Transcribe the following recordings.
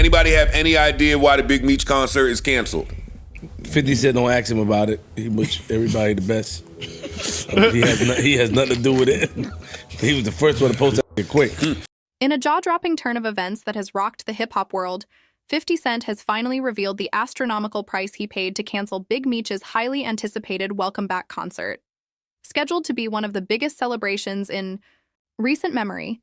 Anybody have any idea why the Big Meech concert is canceled? 50 said don't ask him about it. He wish everybody the best. He has nothing to do with it. He was the first one to post that quick. In a jaw-dropping turn of events that has rocked the hip-hop world, 50 Cent has finally revealed the astronomical price he paid to cancel Big Meech's highly anticipated Welcome Back concert. Scheduled to be one of the biggest celebrations in recent memory,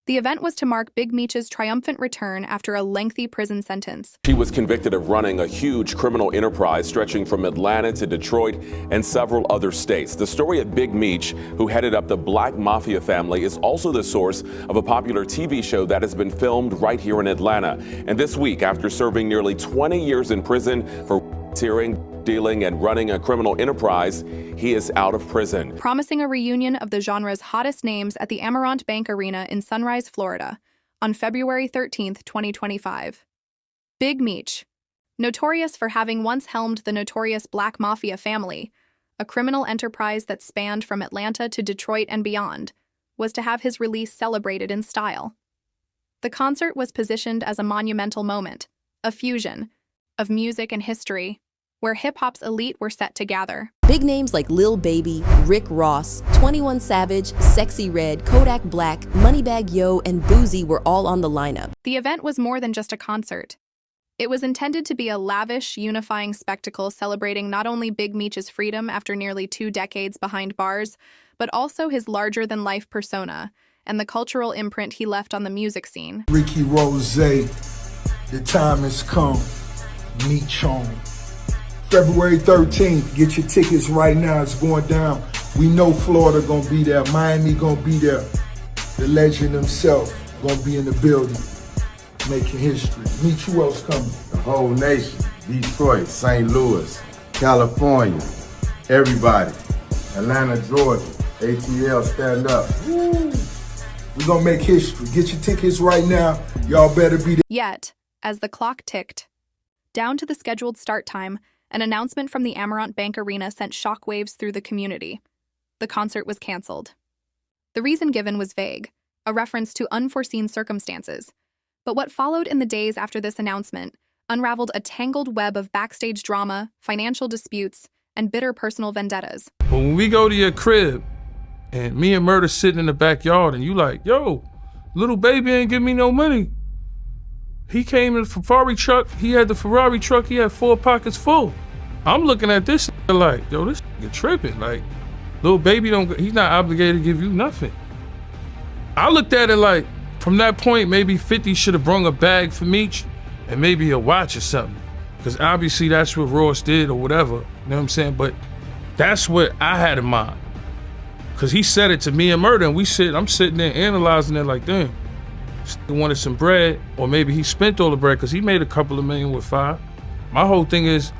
the event was to mark Big Meech's triumphant return after a lengthy prison sentence. He was convicted of running a huge criminal enterprise stretching from Atlanta to Detroit and several other states. The story of Big Meech, who headed up the Black Mafia family, is also the source of a popular TV show that has been filmed right here in Atlanta. And this week, after serving nearly 20 years in prison for dealing and running a criminal enterprise, he is out of prison. Promising a reunion of the genre's hottest names at the Amerant Bank Arena in Sunrise, Florida, on February 13th, 2025. Big Meech, notorious for having once helmed the notorious Black Mafia family, a criminal enterprise that spanned from Atlanta to Detroit and beyond, was to have his release celebrated in style. The concert was positioned as a monumental moment, a fusion of music and history, where hip-hop's elite were set to gather. Big names like Lil Baby, Rick Ross, 21 Savage, Sexy Red, Kodak Black, Moneybagg Yo, and Boozy were all on the lineup. The event was more than just a concert. It was intended to be a lavish, unifying spectacle celebrating not only Big Meech's freedom after nearly 2 decades behind bars, but also his larger-than-life persona and the cultural imprint he left on the music scene. Ricky Rose, the time has come. Meech on. February 13th, get your tickets right now, it's going down. We know Florida gonna be there, Miami gonna be there. The legend himself gonna be in the building, making history. Meech, who else coming? The whole nation, Detroit, St. Louis, California, everybody. Atlanta, Georgia, ATL, stand up. Woo. We gonna make history. Get your tickets right now, y'all better be there. Yet, as the clock ticked down to the scheduled start time, an announcement from the Amerant Bank Arena sent shockwaves through the community. The concert was canceled. The reason given was vague, a reference to unforeseen circumstances. But what followed in the days after this announcement unraveled a tangled web of backstage drama, financial disputes, and bitter personal vendettas. But when we go to your crib, and me and Murder sitting in the backyard, and you like, yo, little baby ain't give me no money. He came in the Ferrari truck, he had the Ferrari truck, he had 4 pockets full. I'm looking at this like, yo, this nigga tripping. Like, little baby he's not obligated to give you nothing. I looked at it like, from that point, maybe 50 should have brung a bag for Meech and maybe a watch or something. Because obviously that's what Ross did or whatever, you know what I'm saying? But that's what I had in mind. Because he said it to me and Murder, and I'm sitting there analyzing it like, damn. He wanted some bread, or maybe he spent all the bread because he made a couple of million with 5. My whole thing is,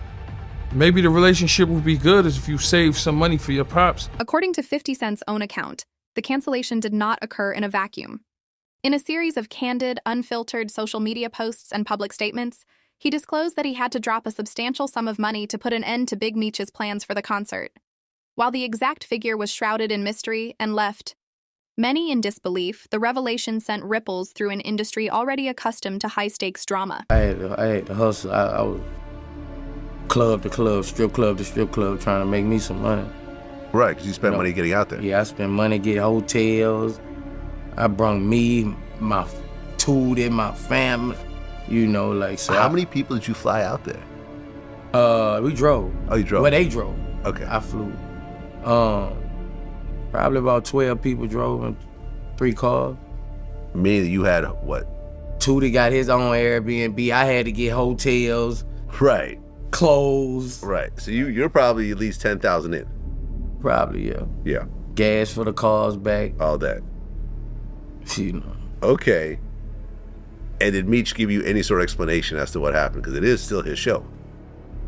maybe the relationship would be good as if you save some money for your pops. According to 50 Cent's own account, the cancellation did not occur in a vacuum. In a series of candid, unfiltered social media posts and public statements, he disclosed that he had to drop a substantial sum of money to put an end to Big Meech's plans for the concert. While the exact figure was shrouded in mystery and left many in disbelief, the revelation sent ripples through an industry already accustomed to high-stakes drama. I had to hustle. I was club to club, strip club to strip club, trying to make me some money. Right, because you spent money getting out there. Yeah, I spent money getting hotels. I brung me, my tootie, my family, you know, like so. How many people did you fly out there? We drove. Oh, you drove? Well, they drove. Okay. I flew. Probably about 12 people drove in 3 cars. Meaning you had what? Tootie got his own Airbnb. I had to get hotels. Right. Clothes. Right. So you're probably at least 10,000 in. Probably, yeah. Yeah. Gas for the cars back. All that. You know. Okay. And did Meech give you any sort of explanation as to what happened? Because it is still his show.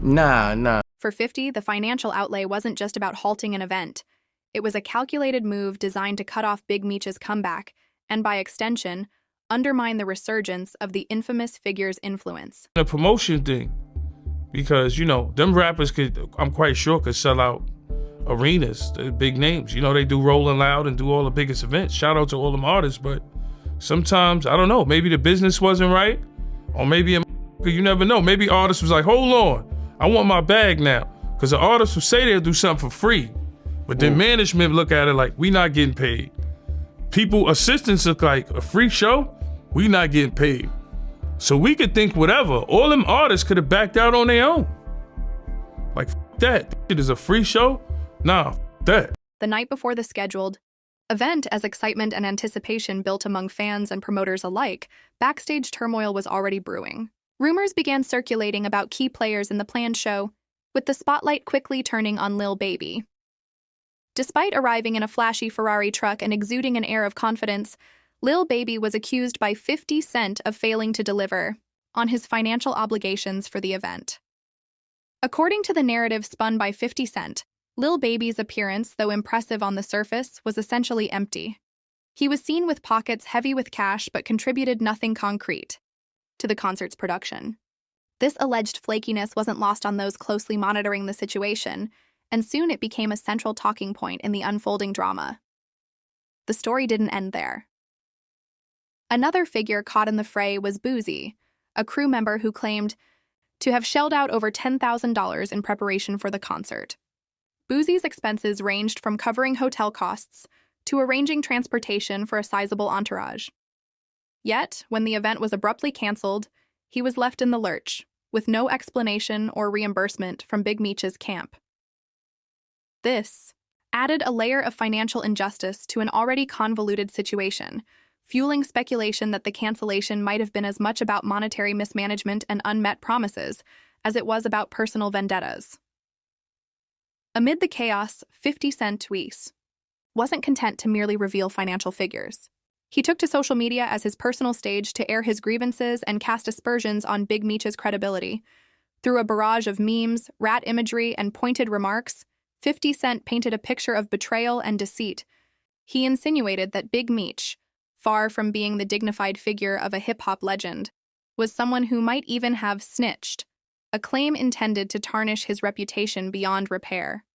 Nah. For 50, the financial outlay wasn't just about halting an event. It was a calculated move designed to cut off Big Meech's comeback and, by extension, undermine the resurgence of the infamous figure's influence. The promotion thing, because, you know, them rappers I'm quite sure could sell out arenas, the big names. You know, they do Rolling Loud and do all the biggest events. Shout out to all them artists, but sometimes, I don't know, maybe the business wasn't right, Or maybe you never know. Maybe artists was like, hold on, I want my bag now. Because the artists will say they'll do something for free. But then management look at it like, we not getting paid. People, assistants look like, a free show? We not getting paid. So we could think whatever. All them artists could have backed out on their own. Like, that. It is a free show? Nah, that. The night before the scheduled event, as excitement and anticipation built among fans and promoters alike, backstage turmoil was already brewing. Rumors began circulating about key players in the planned show, with the spotlight quickly turning on Lil Baby. Despite arriving in a flashy Ferrari truck and exuding an air of confidence, Lil Baby was accused by 50 Cent of failing to deliver on his financial obligations for the event. According to the narrative spun by 50 Cent, Lil Baby's appearance, though impressive on the surface, was essentially empty. He was seen with pockets heavy with cash but contributed nothing concrete to the concert's production. This alleged flakiness wasn't lost on those closely monitoring the situation, and soon it became a central talking point in the unfolding drama. The story didn't end there. Another figure caught in the fray was Boozy, a crew member who claimed to have shelled out over $10,000 in preparation for the concert. Boozy's expenses ranged from covering hotel costs to arranging transportation for a sizable entourage. Yet, when the event was abruptly canceled, he was left in the lurch, with no explanation or reimbursement from Big Meech's camp. This added a layer of financial injustice to an already convoluted situation, fueling speculation that the cancellation might have been as much about monetary mismanagement and unmet promises as it was about personal vendettas. Amid the chaos, 50 Cent wasn't content to merely reveal financial figures. He took to social media as his personal stage to air his grievances and cast aspersions on Big Meech's credibility. Through a barrage of memes, rat imagery, and pointed remarks, 50 Cent painted a picture of betrayal and deceit. He insinuated that Big Meech, far from being the dignified figure of a hip-hop legend, was someone who might even have snitched, a claim intended to tarnish his reputation beyond repair.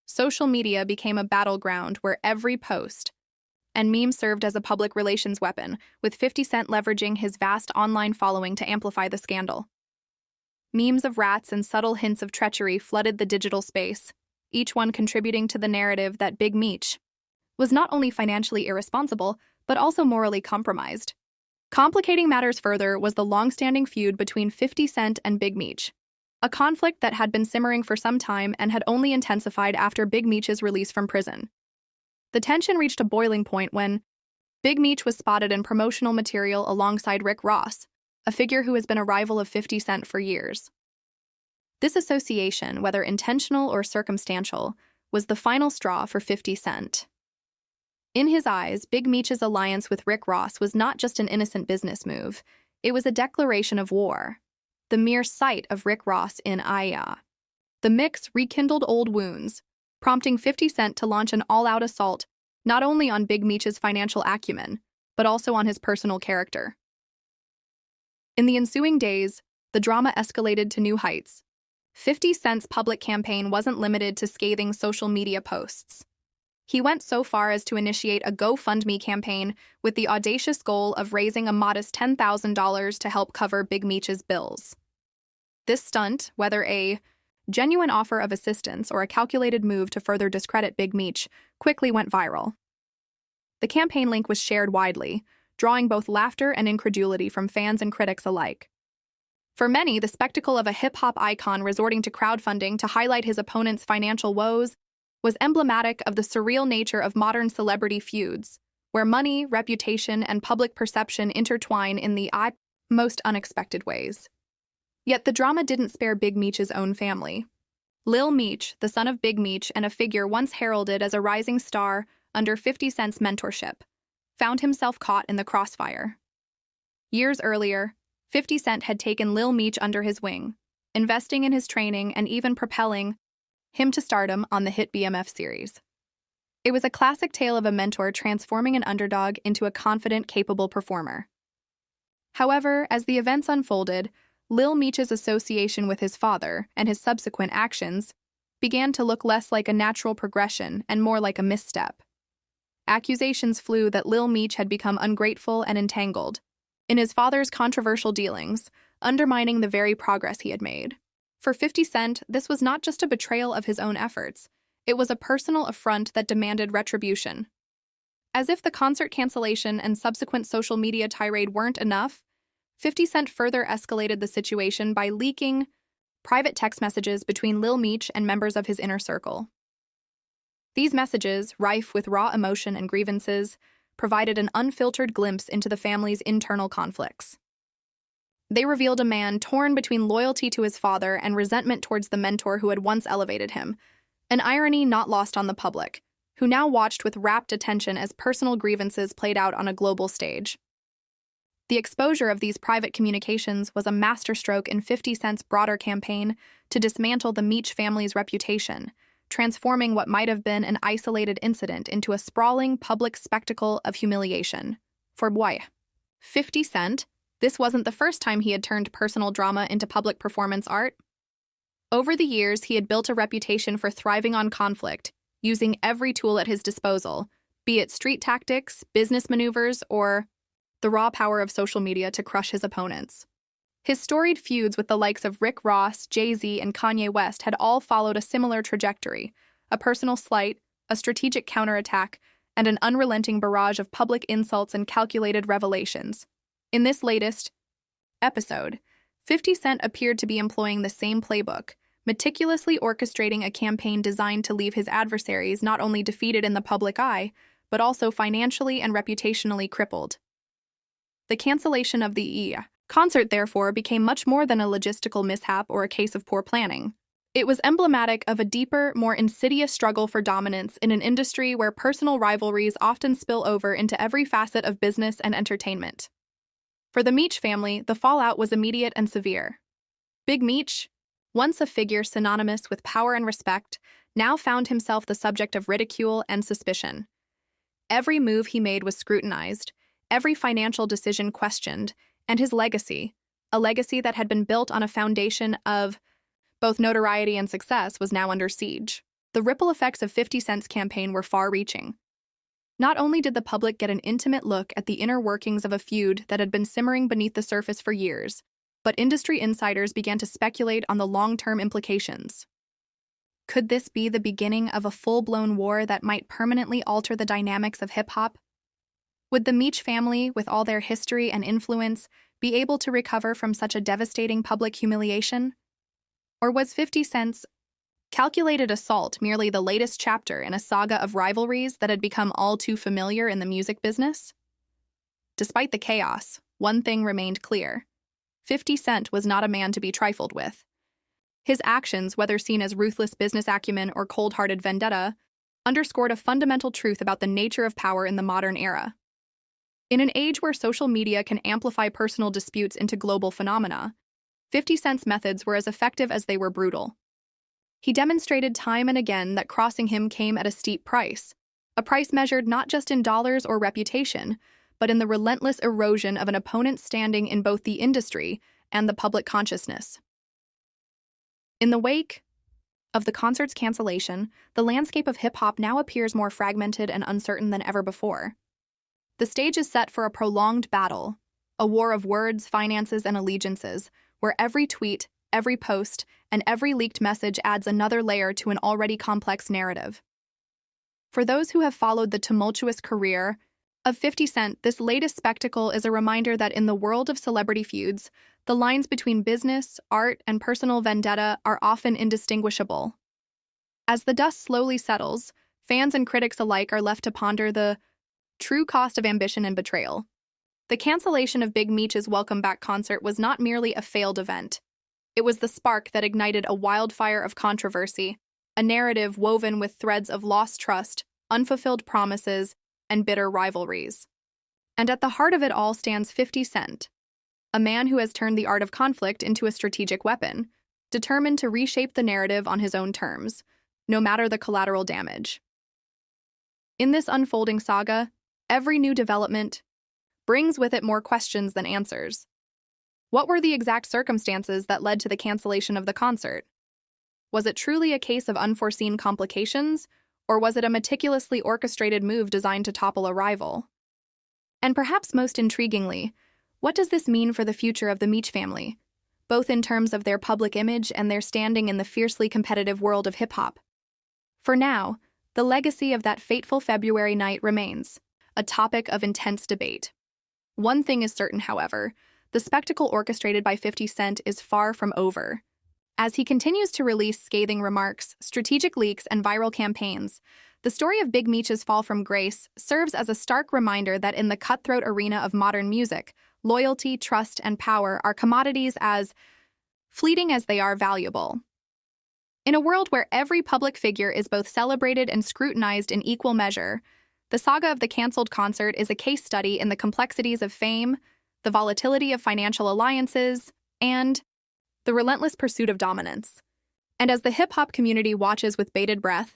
Social media became a battleground where every post and meme served as a public relations weapon, with 50 Cent leveraging his vast online following to amplify the scandal. Memes of rats and subtle hints of treachery flooded the digital space, each one contributing to the narrative that Big Meech was not only financially irresponsible, but also morally compromised. Complicating matters further was the long-standing feud between 50 Cent and Big Meech, a conflict that had been simmering for some time and had only intensified after Big Meech's release from prison. The tension reached a boiling point when Big Meech was spotted in promotional material alongside Rick Ross, a figure who has been a rival of 50 Cent for years. This association, whether intentional or circumstantial, was the final straw for 50 Cent. In his eyes, Big Meech's alliance with Rick Ross was not just an innocent business move, it was a declaration of war. The mere sight of Rick Ross in Aya. The mix rekindled old wounds, prompting 50 Cent to launch an all-out assault not only on Big Meech's financial acumen, but also on his personal character. In the ensuing days, the drama escalated to new heights. 50 Cent's public campaign wasn't limited to scathing social media posts. He went so far as to initiate a GoFundMe campaign with the audacious goal of raising a modest $10,000 to help cover Big Meech's bills. This stunt, whether a genuine offer of assistance or a calculated move to further discredit Big Meech, quickly went viral. The campaign link was shared widely, drawing both laughter and incredulity from fans and critics alike. For many, the spectacle of a hip-hop icon resorting to crowdfunding to highlight his opponent's financial woes was emblematic of the surreal nature of modern celebrity feuds, where money, reputation, and public perception intertwine in the most unexpected ways. Yet the drama didn't spare Big Meech's own family. Lil Meech, the son of Big Meech and a figure once heralded as a rising star under 50 Cent's mentorship, found himself caught in the crossfire. Years earlier, 50 Cent had taken Lil Meech under his wing, investing in his training and even propelling him to stardom on the hit BMF series. It was a classic tale of a mentor transforming an underdog into a confident, capable performer. However, as the events unfolded, Lil Meech's association with his father and his subsequent actions began to look less like a natural progression and more like a misstep. Accusations flew that Lil Meech had become ungrateful and entangled, in his father's controversial dealings, undermining the very progress he had made. For 50 Cent, this was not just a betrayal of his own efforts, it was a personal affront that demanded retribution. As if the concert cancellation and subsequent social media tirade weren't enough, 50 Cent further escalated the situation by leaking private text messages between Lil Meech and members of his inner circle. These messages, rife with raw emotion and grievances, provided an unfiltered glimpse into the family's internal conflicts. They revealed a man torn between loyalty to his father and resentment towards the mentor who had once elevated him, an irony not lost on the public, who now watched with rapt attention as personal grievances played out on a global stage. The exposure of these private communications was a masterstroke in 50 Cent's broader campaign to dismantle the Meech family's reputation, transforming what might have been an isolated incident into a sprawling public spectacle of humiliation. For boy, 50 Cent, this wasn't the first time he had turned personal drama into public performance art. Over the years, he had built a reputation for thriving on conflict, using every tool at his disposal, be it street tactics, business maneuvers, or the raw power of social media to crush his opponents. His storied feuds with the likes of Rick Ross, Jay-Z, and Kanye West had all followed a similar trajectory: a personal slight, a strategic counterattack, and an unrelenting barrage of public insults and calculated revelations. In this latest episode, 50 Cent appeared to be employing the same playbook, meticulously orchestrating a campaign designed to leave his adversaries not only defeated in the public eye, but also financially and reputationally crippled. The cancellation of the concert, therefore, became much more than a logistical mishap or a case of poor planning. It was emblematic of a deeper, more insidious struggle for dominance in an industry where personal rivalries often spill over into every facet of business and entertainment. For the Meech family, the fallout was immediate and severe. Big Meech, once a figure synonymous with power and respect, now found himself the subject of ridicule and suspicion. Every move he made was scrutinized, every financial decision questioned, and his legacy, a legacy that had been built on a foundation of both notoriety and success, was now under siege. The ripple effects of 50 Cent's campaign were far-reaching. Not only did the public get an intimate look at the inner workings of a feud that had been simmering beneath the surface for years, but industry insiders began to speculate on the long-term implications. Could this be the beginning of a full-blown war that might permanently alter the dynamics of hip-hop? Would the Meech family, with all their history and influence, be able to recover from such a devastating public humiliation? Or was 50 Cent's calculated assault merely the latest chapter in a saga of rivalries that had become all too familiar in the music business? Despite the chaos, one thing remained clear: 50 Cent was not a man to be trifled with. His actions, whether seen as ruthless business acumen or cold-hearted vendetta, underscored a fundamental truth about the nature of power in the modern era. In an age where social media can amplify personal disputes into global phenomena, 50 Cent's methods were as effective as they were brutal. He demonstrated time and again that crossing him came at a steep price, a price measured not just in dollars or reputation, but in the relentless erosion of an opponent's standing in both the industry and the public consciousness. In the wake of the concert's cancellation, the landscape of hip-hop now appears more fragmented and uncertain than ever before. The stage is set for a prolonged battle, a war of words, finances, and allegiances, where every tweet, every post, and every leaked message adds another layer to an already complex narrative. For those who have followed the tumultuous career of 50 Cent, this latest spectacle is a reminder that in the world of celebrity feuds, the lines between business, art, and personal vendetta are often indistinguishable. As the dust slowly settles, fans and critics alike are left to ponder the true cost of ambition and betrayal. The cancellation of Big Meech's Welcome Back concert was not merely a failed event. It was the spark that ignited a wildfire of controversy, a narrative woven with threads of lost trust, unfulfilled promises, and bitter rivalries. And at the heart of it all stands 50 Cent, a man who has turned the art of conflict into a strategic weapon, determined to reshape the narrative on his own terms, no matter the collateral damage. In this unfolding saga, every new development brings with it more questions than answers. What were the exact circumstances that led to the cancellation of the concert? Was it truly a case of unforeseen complications, or was it a meticulously orchestrated move designed to topple a rival? And perhaps most intriguingly, What does this mean for the future of the Meech family, both in terms of their public image and their standing in the fiercely competitive world of hip-hop? For now, the legacy of that fateful February night remains, a topic of intense debate. One thing is certain, however, the spectacle orchestrated by 50 Cent is far from over. As he continues to release scathing remarks, strategic leaks, and viral campaigns, the story of Big Meech's fall from grace serves as a stark reminder that in the cutthroat arena of modern music, loyalty, trust, and power are commodities as fleeting as they are valuable. In a world where every public figure is both celebrated and scrutinized in equal measure, the saga of the canceled concert is a case study in the complexities of fame, the volatility of financial alliances, and the relentless pursuit of dominance. And as the hip-hop community watches with bated breath,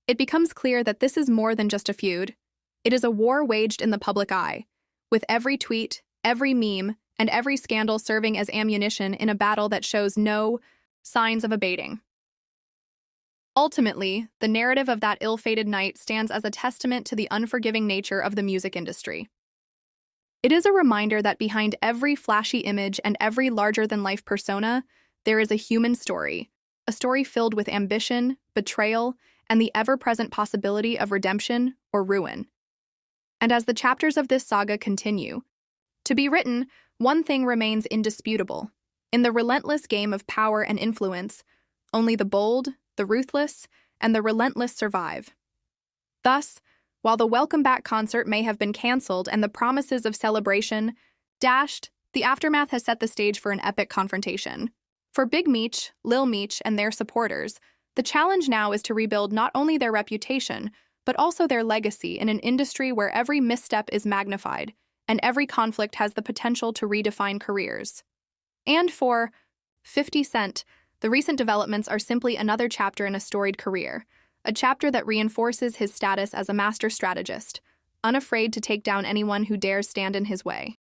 it becomes clear that this is more than just a feud. It is a war waged in the public eye, with every tweet, every meme, and every scandal serving as ammunition in a battle that shows no signs of abating. Ultimately, the narrative of that ill-fated night stands as a testament to the unforgiving nature of the music industry. It is a reminder that behind every flashy image and every larger-than-life persona, there is a human story, a story filled with ambition, betrayal, and the ever-present possibility of redemption or ruin. And as the chapters of this saga continue to be written, one thing remains indisputable. In the relentless game of power and influence, only the bold, the ruthless, and the relentless survive. Thus, while the Welcome Back concert may have been canceled and the promises of celebration dashed, the aftermath has set the stage for an epic confrontation. For Big Meech, Lil Meech, and their supporters, the challenge now is to rebuild not only their reputation, but also their legacy in an industry where every misstep is magnified, and every conflict has the potential to redefine careers. And for 50 Cent, the recent developments are simply another chapter in a storied career, a chapter that reinforces his status as a master strategist, unafraid to take down anyone who dares stand in his way.